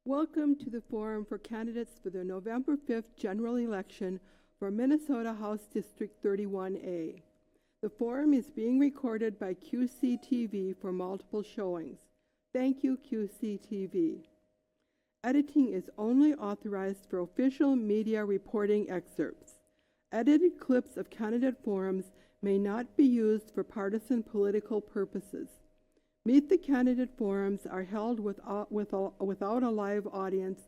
Welcome to the forum for candidates for the November 5th general election for Minnesota House District 31A. The forum is being recorded by QCTV for multiple showings. Thank you, QCTV. Editing is only authorized for official media reporting excerpts. Edited clips of candidate forums may not be used for partisan political purposes. Meet the Candidate Forums are held without a live audience,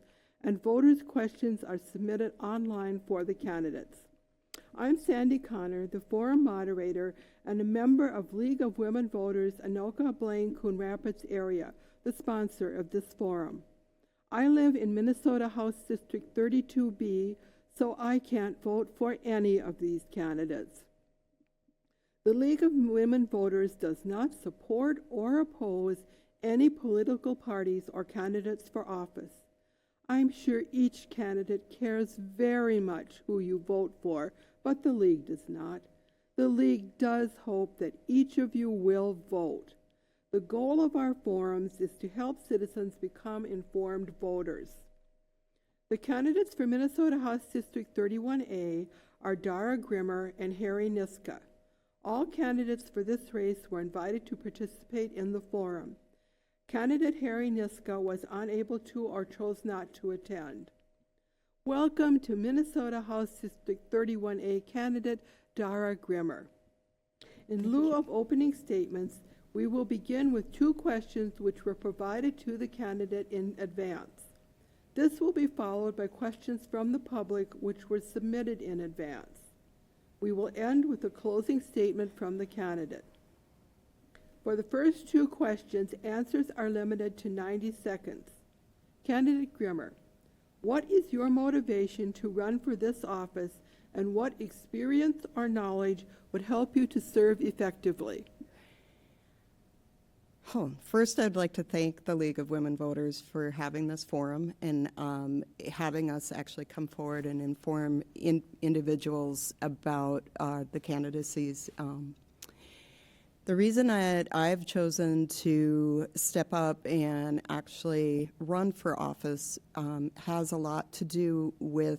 and voters' questions are submitted online for the candidates. I'm Sandy Connor, the forum moderator and a member of League of Women Voters, Anoka, Blaine, Coon Rapids area, the sponsor of this forum. I live in Minnesota House District 32B, so I can't vote for any of these candidates. The League of Women Voters does not support or oppose any political parties or candidates for office. I'm sure each candidate cares very much who you vote for, but the League does not. The League does hope that each of you will vote. The goal of our forums is to help citizens become informed voters. The candidates for Minnesota House District 31A are Dara Grimmer and Harry Niska. All candidates for this race were invited to participate in the forum. Candidate Harry Niska was unable to or chose not to attend. Welcome to Minnesota House District 31A candidate Dara Grimmer. In lieu of opening statements, we will begin with 2 questions which were provided to the candidate in advance. This will be followed by questions from the public which were submitted in advance. We will end with a closing statement from the candidate. For the first 2 questions, answers are limited to 90 seconds. Candidate Grimmer, what is your motivation to run for this office, and what experience or knowledge would help you to serve effectively? First, I'd like to thank the League of Women Voters for having this forum and having us actually come forward and inform individuals about the candidacies. The reason I've chosen to step up and actually run for office has a lot to do with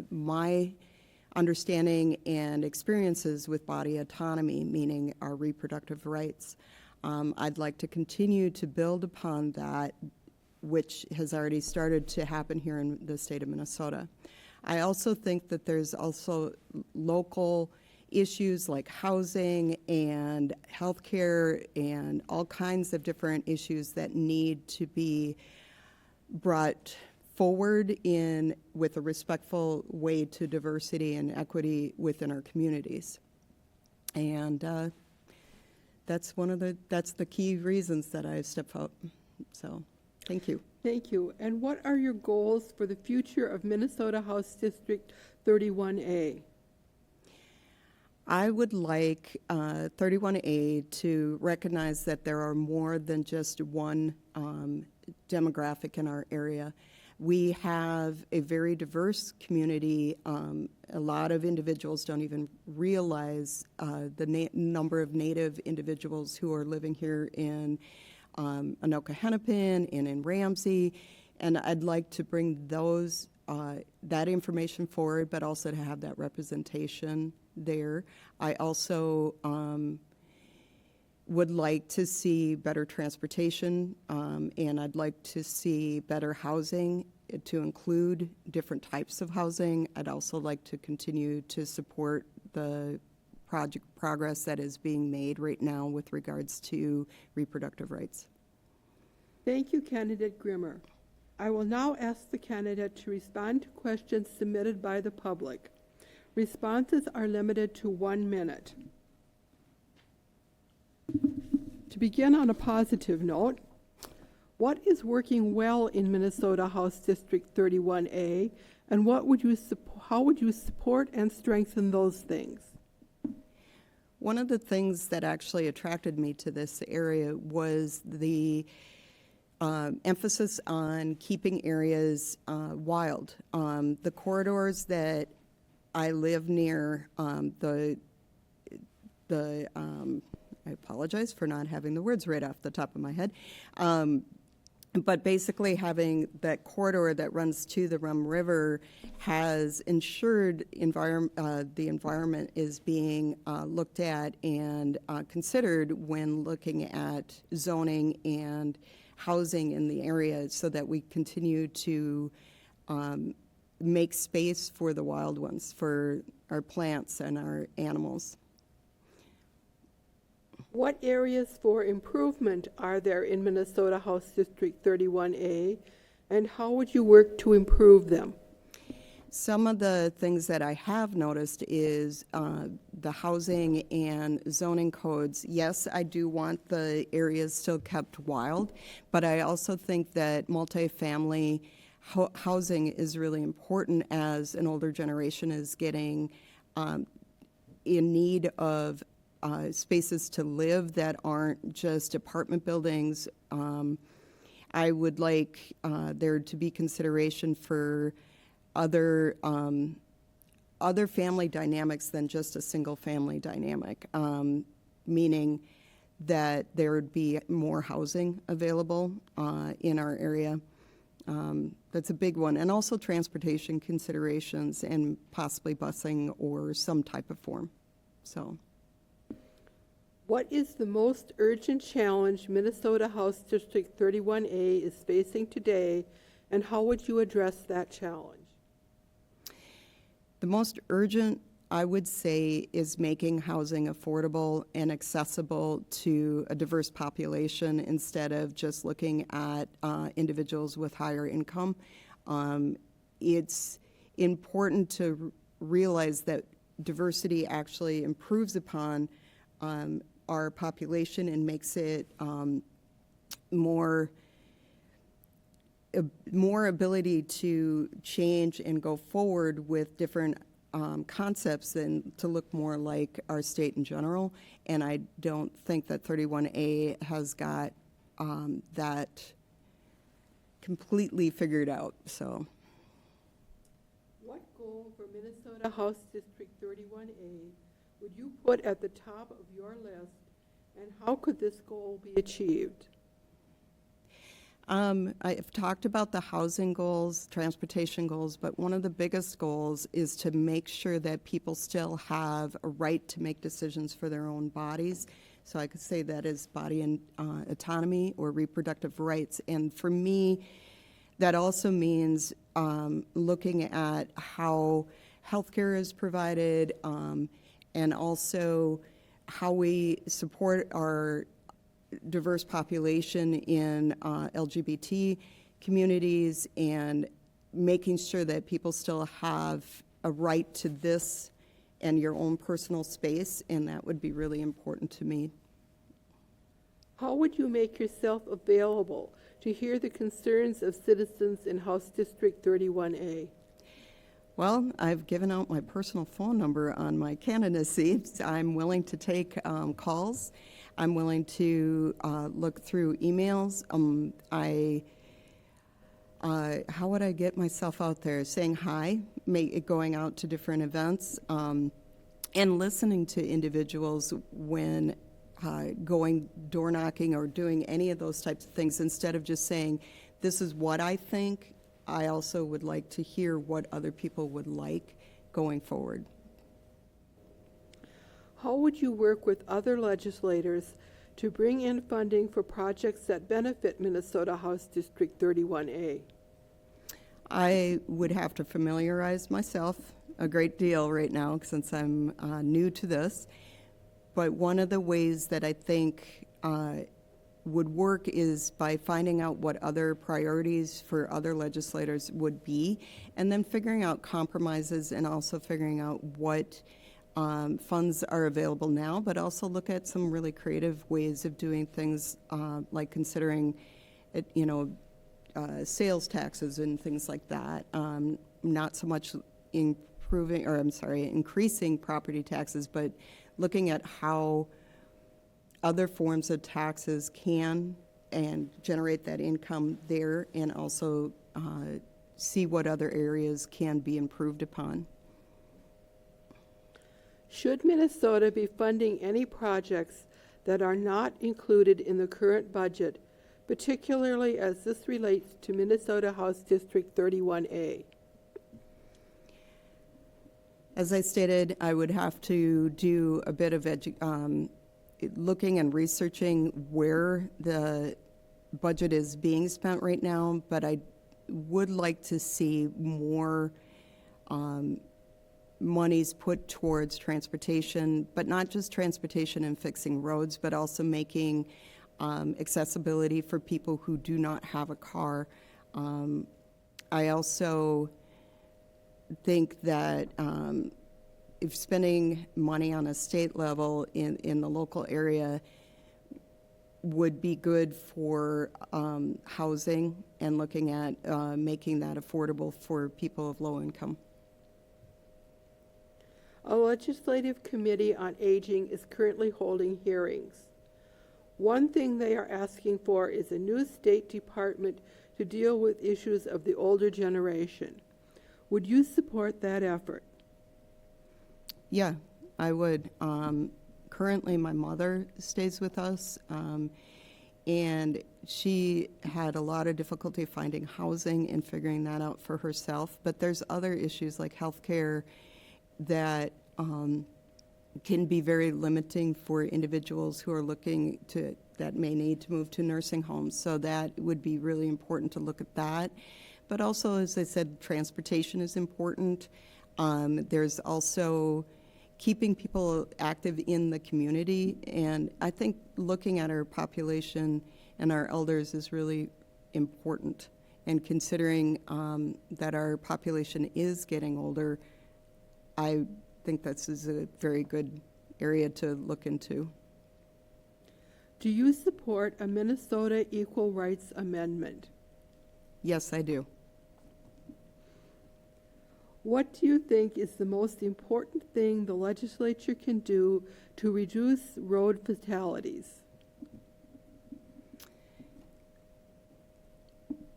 my understanding and experiences with body autonomy, meaning our reproductive rights. I'd like to continue to build upon that, which has already started to happen here in the state of Minnesota. I also think that there's also local issues like housing and healthcare and all kinds of different issues that need to be brought forward with a respectful way to diversity and equity within our communities. And that's the key reasons that I've stepped up. So, thank you. Thank you. And what are your goals for the future of Minnesota House District 31A? I would like 31A to recognize that there are more than just one demographic in our area. We have a very diverse community. A lot of individuals don't even realize the number of Native individuals who are living here in Anoka, Hennepin, and in Ramsey. And I'd like to bring that information forward, but also to have that representation there. I also would like to see better transportation, and I'd like to see better housing to include different types of housing. I'd also like to continue to support the progress that is being made right now with regards to reproductive rights. Thank you, Candidate Grimmer. I will now ask the candidate to respond to questions submitted by the public. Responses are limited to 1 minute. To begin on a positive note, what is working well in Minnesota House District 31A, and how would you support and strengthen those things? One of the things that actually attracted me to this area was the emphasis on keeping areas wild. The corridors that I live near, I apologize for not having the words right off the top of my head. But basically having that corridor that runs to the Rum River has ensured the environment is being looked at and considered when looking at zoning and housing in the area so that we continue to make space for the wild ones, for our plants and our animals. What areas for improvement are there in Minnesota House District 31A, and how would you work to improve them? Some of the things that I have noticed is the housing and zoning codes. Yes, I do want the areas still kept wild, but I also think that multifamily housing is really important as an older generation is getting in need of spaces to live that aren't just apartment buildings. I would like there to be consideration for other family dynamics than just a single family dynamic, meaning that there would be more housing available in our area. That's a big one. And also transportation considerations and possibly busing or some type of form. So. What is the most urgent challenge Minnesota House District 31A is facing today, and how would you address that challenge? The most urgent, I would say, is making housing affordable and accessible to a diverse population instead of just looking at individuals with higher income. It's important to realize that diversity actually improves upon our population and makes it more ability to change and go forward with different concepts and to look more like our state in general. And I don't think that 31A has got that completely figured out. So, what goal for Minnesota House District 31A would you put at the top of your list, and how could this goal be achieved? I've talked about the housing goals, transportation goals, but one of the biggest goals is to make sure that people still have a right to make decisions for their own bodies. So I could say that is body and autonomy or reproductive rights. And for me, that also means looking at how healthcare is provided, and also how we support our diverse population in LGBT communities and making sure that people still have a right to this and your own personal space, and that would be really important to me. How would you make yourself available to hear the concerns of citizens in House District 31A? Well, I've given out my personal phone number on my candidacy. I'm willing to take calls. I'm willing to look through emails. How would I get myself out there? Saying hi, going out to different events, and listening to individuals when going door knocking or doing any of those types of things, instead of just saying, this is what I think. I also would like to hear what other people would like going forward. How would you work with other legislators to bring in funding for projects that benefit Minnesota House District 31A? I would have to familiarize myself a great deal right now since I'm new to this. But one of the ways that I think would work is by finding out what other priorities for other legislators would be, and then figuring out compromises and also figuring out what funds are available now, but also look at some really creative ways of doing things, like considering, sales taxes and things like that. Not so much increasing property taxes, but looking at how other forms of taxes can and generate that income there, and also see what other areas can be improved upon. Should Minnesota be funding any projects that are not included in the current budget particularly as this relates to Minnesota House District 31A? As I stated, I would have to do a bit of looking and researching where the budget is being spent right now, but I would like to see more monies put towards transportation, but not just transportation and fixing roads, but also making accessibility for people who do not have a car. I also think that if spending money on a state level in the local area would be good for housing and looking at making that affordable for people of low income. A legislative committee on aging is currently holding hearings. One thing they are asking for is a new state department to deal with issues of the older generation. Would you support that effort? Yeah, I would. Currently, my mother stays with us, and she had a lot of difficulty finding housing and figuring that out for herself. But there's other issues like healthcare that can be very limiting for individuals who are looking to, that may need to move to nursing homes. So that would be really important to look at that. But also, as I said, transportation is important. There's also keeping people active in the community. And I think looking at our population and our elders is really important. And considering that our population is getting older, I think this is a very good area to look into. Do you support a Minnesota Equal Rights Amendment? Yes, I do. What do you think is the most important thing the legislature can do to reduce road fatalities?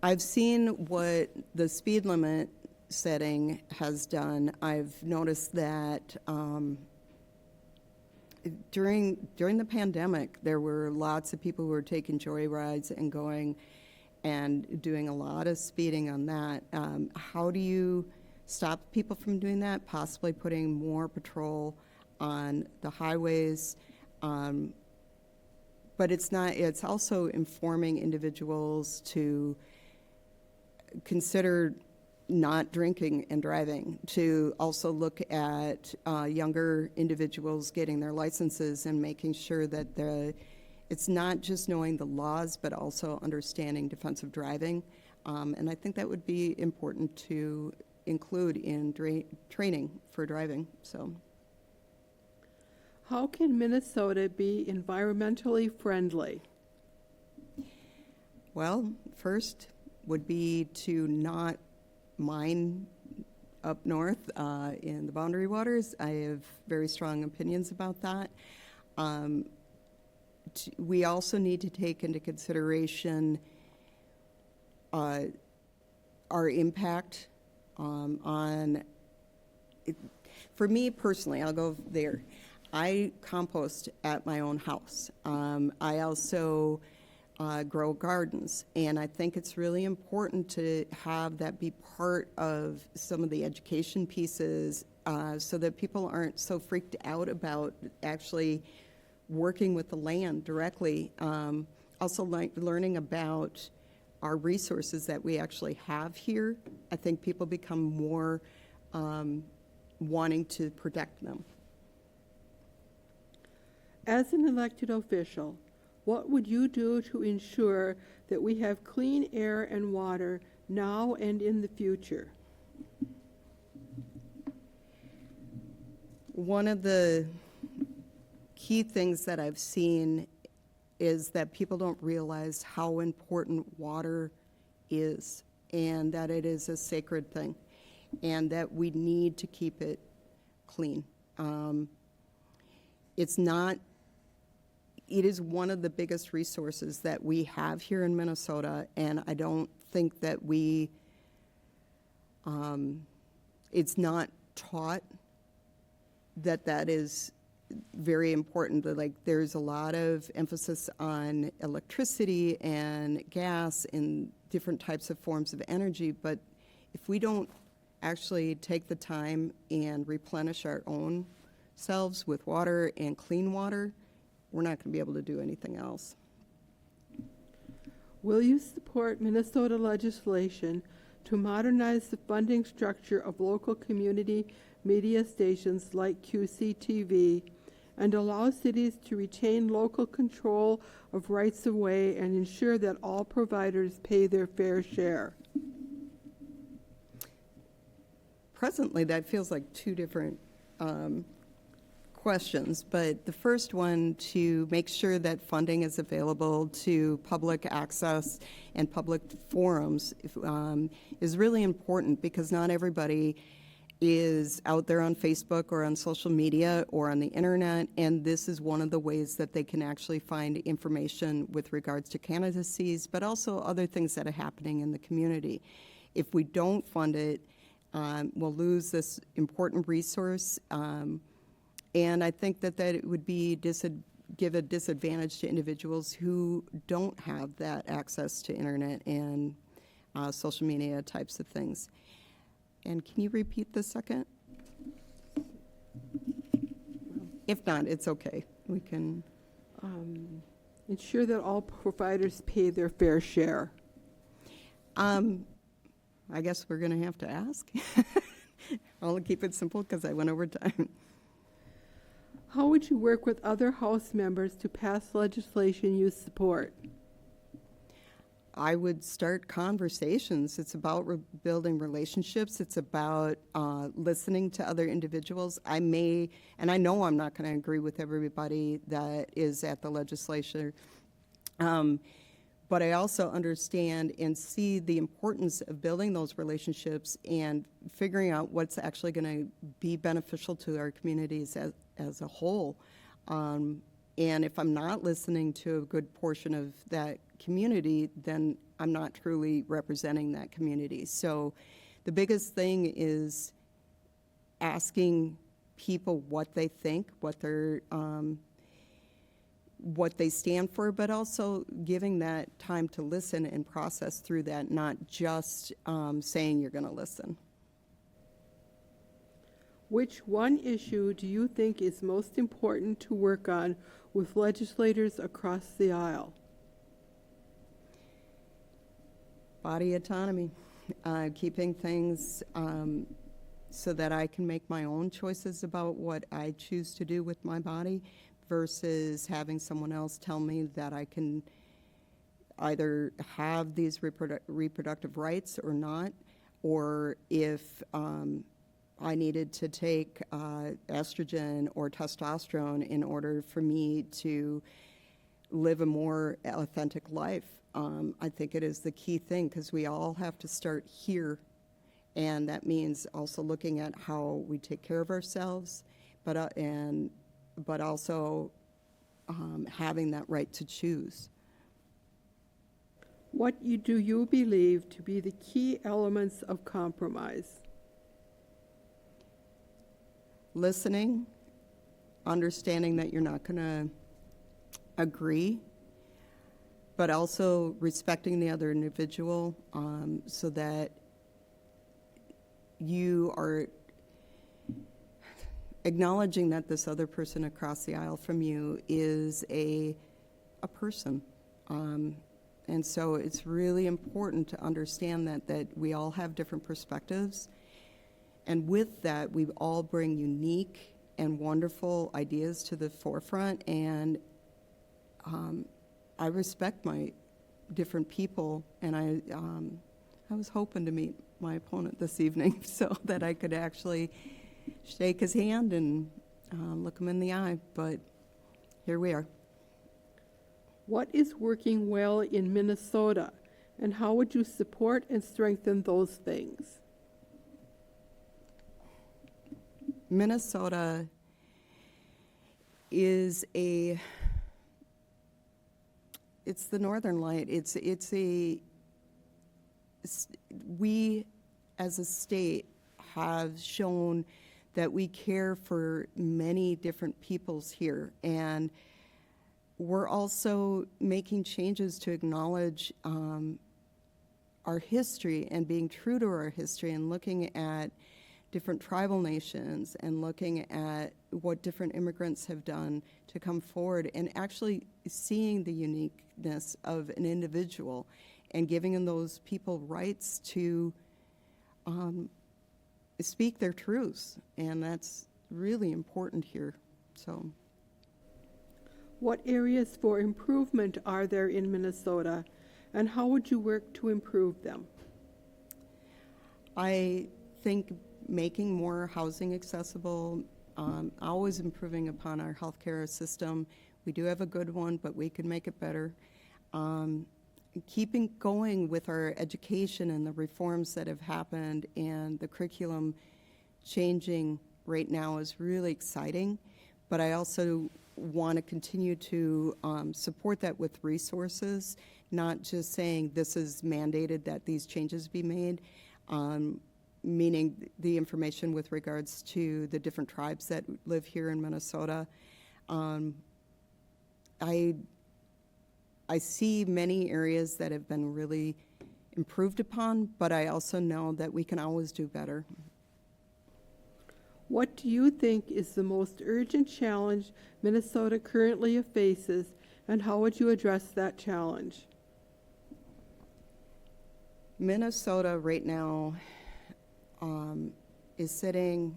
I've seen what the speed limit setting has done. I've noticed that during the pandemic, there were lots of people who were taking joyrides and going and doing a lot of speeding on that. How do you stop people from doing that? Possibly putting more patrol on the highways. But it's also informing individuals to consider not drinking and driving, to also look at younger individuals getting their licenses and making sure that it's not just knowing the laws, but also understanding defensive driving. And I think that would be important to include in training for driving. So, how can Minnesota be environmentally friendly? Well, first would be to not mine up north in the boundary waters. I have very strong opinions about that. We also need to take into consideration our impact on, for me personally, I'll go there. I compost at my own house. I also grow gardens, and I think it's really important to have that be part of some of the education pieces so that people aren't so freaked out about actually working with the land directly. Also learning about our resources that we actually have here. I think people become more wanting to protect them. As an elected official, what would you do to ensure that we have clean air and water now and in the future? One of the key things that I've seen is that people don't realize how important water is, and that it is a sacred thing, and that we need to keep it clean. It is one of the biggest resources that we have here in Minnesota, and I don't think that it's not taught that is very important. Like, there's a lot of emphasis on electricity and gas and different types of forms of energy, but if we don't actually take the time and replenish our own selves with water and clean water, we're not going to be able to do anything else. Will you support Minnesota legislation to modernize the funding structure of local community media stations like QCTV and allow cities to retain local control of rights of way and ensure that all providers pay their fair share? Presently, that feels like two different questions, but the first one, to make sure that funding is available to public access and public forums, is really important, because not everybody is out there on Facebook or on social media or on the internet, and this is one of the ways that they can actually find information with regards to candidacies, but also other things that are happening in the community. If we don't fund it, we'll lose this important resource, and I think that it would be give a disadvantage to individuals who don't have that access to internet and social media types of things. And can you repeat the second? If not, it's okay. We can. Ensure that all providers pay their fair share. I guess we're going to have to ask. I'll keep it simple because I went over time. How would you work with other House members to pass legislation you support? I would start conversations. It's about building relationships. It's about listening to other individuals. I know I'm not going to agree with everybody that is at the legislature, but I also understand and see the importance of building those relationships and figuring out what's actually going to be beneficial to our communities as a whole. And if I'm not listening to a good portion of that community, then I'm not truly representing that community. So the biggest thing is asking people what they think, what they stand for, but also giving that time to listen and process through that, not just saying you're going to listen. Which one issue do you think is most important to work on with legislators across the aisle? Body autonomy, keeping things so that I can make my own choices about what I choose to do with my body versus having someone else tell me that I can either have these reproductive rights or not, or if I needed to take estrogen or testosterone in order for me to live a more authentic life. I think it is the key thing, because we all have to start here, and that means also looking at how we take care of ourselves, but also having that right to choose. What do you believe to be the key elements of compromise? Listening, understanding that you're not going to agree, but also respecting the other individual, so that you are acknowledging that this other person across the aisle from you is a person. And so it's really important to understand that we all have different perspectives. And with that, we all bring unique and wonderful ideas to the forefront. And I respect my different people. And I was hoping to meet my opponent this evening so that I could actually shake his hand and look him in the eye. But here we are. What is working well in Minnesota, and how would you support and strengthen those things? Minnesota is it's the Northern Light. We as a state have shown that we care for many different peoples here. And we're also making changes to acknowledge our history and being true to our history and looking at different tribal nations and looking at what different immigrants have done to come forward and actually seeing the uniqueness of an individual and giving them those people rights to speak their truths. And that's really important here. So, What areas for improvement are there in Minnesota, and how would you work to improve them? I think making more housing accessible, always improving upon our healthcare system. We do have a good one, but we could make it better. Keeping going with our education and the reforms that have happened and the curriculum changing right now is really exciting, but I also want to continue to support that with resources, not just saying this is mandated that these changes be made, meaning the information with regards to the different tribes that live here in Minnesota. I see many areas that have been really improved upon, but I also know that we can always do better. What do you think is the most urgent challenge Minnesota currently faces, and how would you address that challenge? Minnesota right now is sitting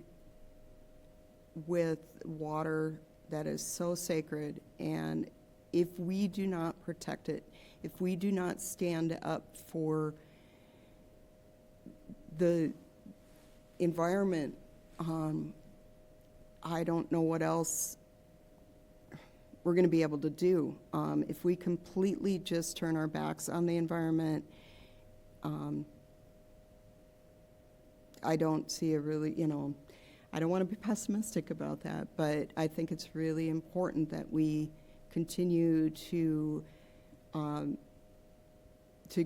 with water that is so sacred, and if we do not protect it, if we do not stand up for the environment, I don't know what else we're going to be able to do. If we completely just turn our backs on the environment, I don't see a really, I don't want to be pessimistic about that, but I think it's really important that we continue to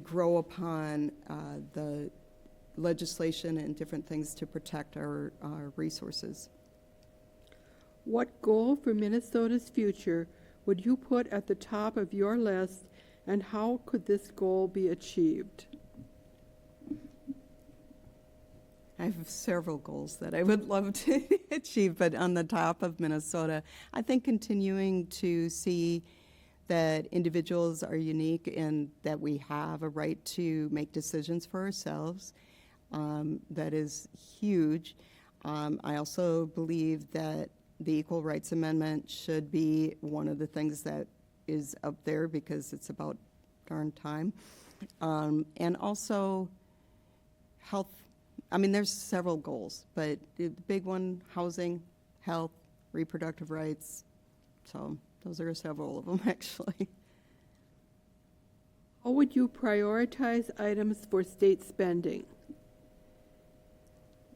grow upon the legislation and different things to protect our resources. What goal for Minnesota's future would you put at the top of your list, and how could this goal be achieved? I have several goals that I would love to achieve, but on the top of Minnesota, I think continuing to see that individuals are unique and that we have a right to make decisions for ourselves. That is huge. I also believe that the Equal Rights Amendment should be one of the things that is up there because it's about darn time. And also health. I mean, there's several goals, but the big one, housing, health, reproductive rights. So those are several of them, actually. How would you prioritize items for state spending?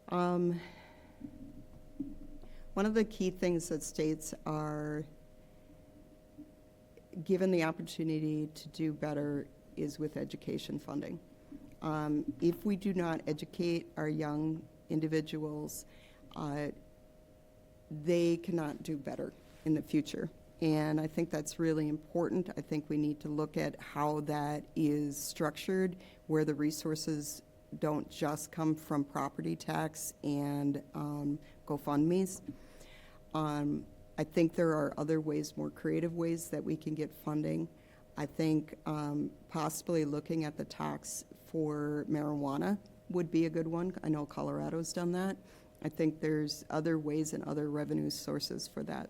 One of the key things that states are given the opportunity to do better is with education funding. If we do not educate our young individuals, they cannot do better in the future. And I think that's really important. I think we need to look at how that is structured, where the resources don't just come from property tax and GoFundMes. I think there are other ways, more creative ways that we can get funding. I think possibly looking at the tax for marijuana would be a good one. I know Colorado's done that. I think there's other ways and other revenue sources for that.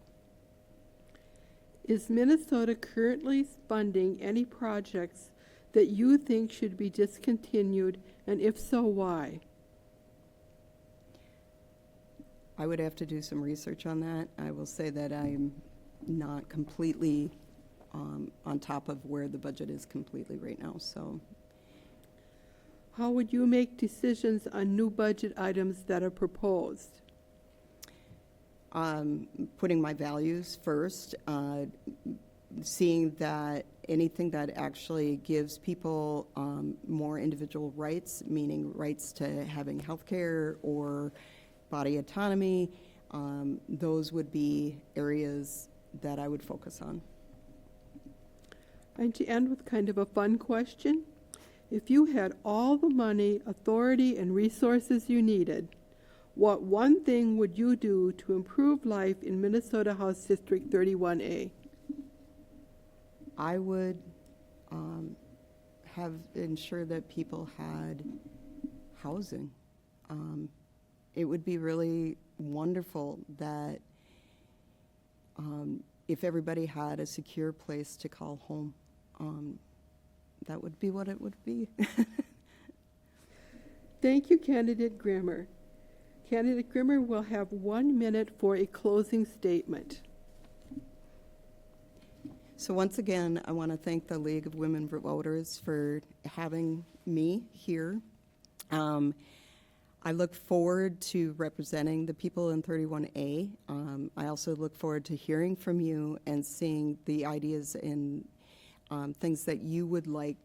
Is Minnesota currently funding any projects that you think should be discontinued, and if so, why? I would have to do some research on that. I will say that I'm not completely on top of where the budget is completely right now. So, how would you make decisions on new budget items that are proposed? Putting my values first, seeing that anything that actually gives people more individual rights, meaning rights to having health care or body autonomy. Those would be areas that I would focus on. And to end with kind of a fun question, if you had all the money, authority, and resources you needed, what one thing would you do to improve life in Minnesota House District 31A? I would ensure that people had housing. It would be really wonderful that if everybody had a secure place to call home. That would be what it would be. Thank you, Candidate Grimmer. Candidate Grimmer will have 1 minute for a closing statement. So once again, I want to thank the League of Women Voters for having me here. I look forward to representing the people in 31A. I also look forward to hearing from you and seeing the ideas and things that you would like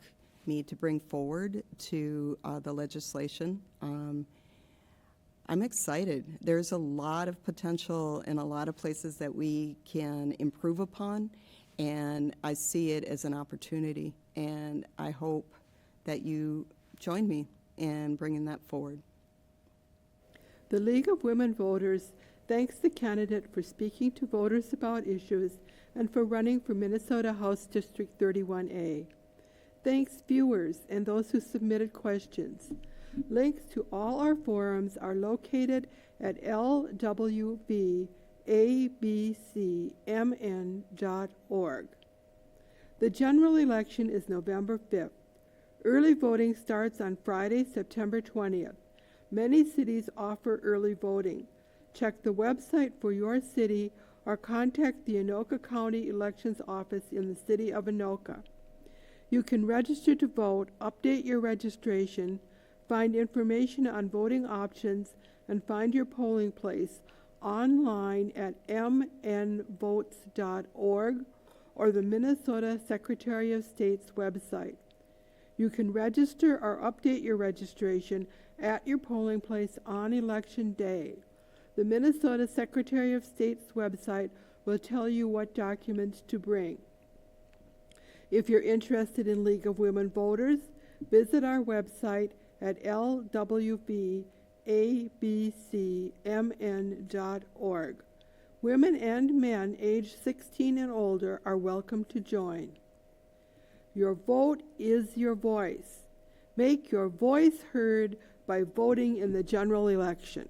me to bring forward to the legislation. I'm excited. There's a lot of potential in a lot of places that we can improve upon, and I see it as an opportunity, and I hope that you join me in bringing that forward. The League of Women Voters thanks the candidate for speaking to voters about issues and for running for Minnesota House District 31A. Thanks viewers and those who submitted questions. Links to all our forums are located at lwvabcmn.org. The general election is November 5th. Early voting starts on Friday, September 20th. Many cities offer early voting. Check the website for your city or contact the Anoka County Elections Office in the city of Anoka. You can register to vote, update your registration, find information on voting options, and find your polling place online at mnvotes.org or the Minnesota Secretary of State's website. You can register or update your registration at your polling place on Election Day. The Minnesota Secretary of State's website will tell you what documents to bring. If you're interested in League of Women Voters, visit our website at lwvabcmn.org. Women and men aged 16 and older are welcome to join. Your vote is your voice. Make your voice heard by voting in the general election.